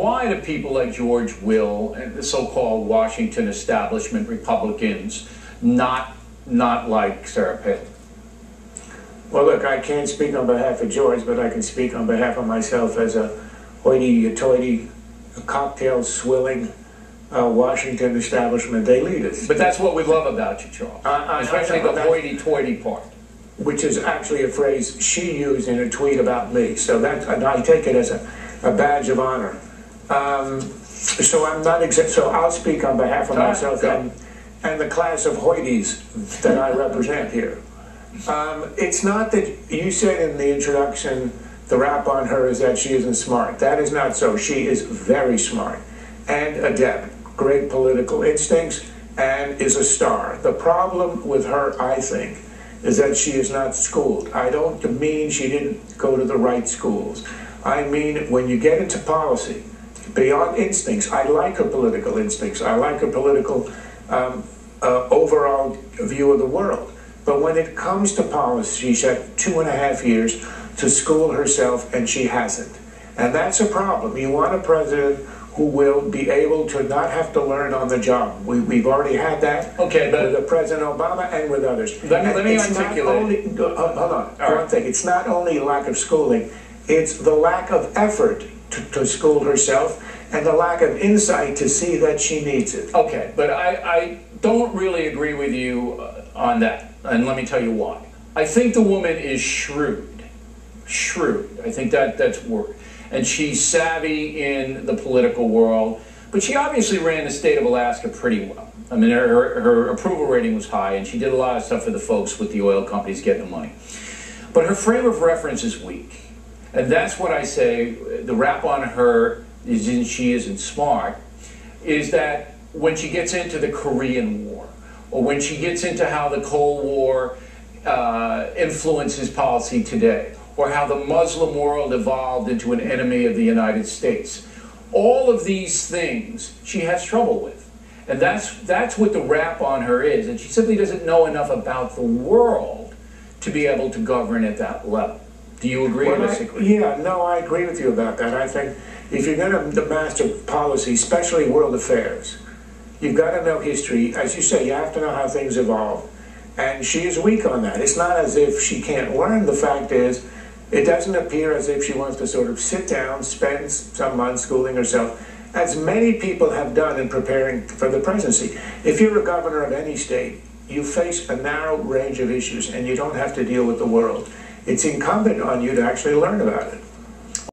why do people like George Will and the so-called Washington establishment Republicans not like Sarah Palin? Well, look, I can't speak on behalf of George, but I can speak on behalf of myself as a hoity-toity, cocktail-swilling Washington establishment. They lead us. But that's what we love about you, Charles, especially the hoity-toity part. Which is actually a phrase she used in a tweet about me. So that I take it as a badge of honor. So I'm not so I'll speak on behalf of myself and the class of hoities that I represent here. It's not that you said in the introduction the rap on her is that she isn't smart. That is not so. She is very smart and adept, great political instincts, and is a star. The problem with her, I think, is that she is not schooled. I don't mean she didn't go to the right schools. I mean, when you get into policy, beyond instincts, I like her political instincts. I like her political overall view of the world. But when it comes to policy, she's had 2.5 years to school herself, and she hasn't. And that's a problem. You want a president who will be able to not have to learn on the job. We've already had that with President Obama and with others. Let me articulate. Hold on, one thing. It's not only lack of schooling, it's the lack of effort to school herself and the lack of insight to see that she needs it. Okay, but I don't really agree with you on that, and let me tell you why. I think the woman is shrewd. I think that's word. And she's savvy in the political world, but she obviously ran the state of Alaska pretty well. I mean, her approval rating was high, and she did a lot of stuff for the folks with the oil companies getting the money. But her frame of reference is weak, and that's what I say. The rap on her is she isn't smart, is that when she gets into the Korean War, or when she gets into how the Cold War influences policy today, or how the Muslim world evolved into an enemy of the United States. All of these things she has trouble with. And that's what the rap on her is. And she simply doesn't know enough about the world to be able to govern at that level. Do you agree or disagree? I agree with you about that. I think if you're going to master policy, especially world affairs, you've got to know history. As you say, you have to know how things evolve. And she is weak on that. It's not as if she can't learn. The fact is, it doesn't appear as if she wants to sort of sit down, spend some months schooling herself, as many people have done in preparing for the presidency. If you're a governor of any state, you face a narrow range of issues, and you don't have to deal with the world. It's incumbent on you to actually learn about it.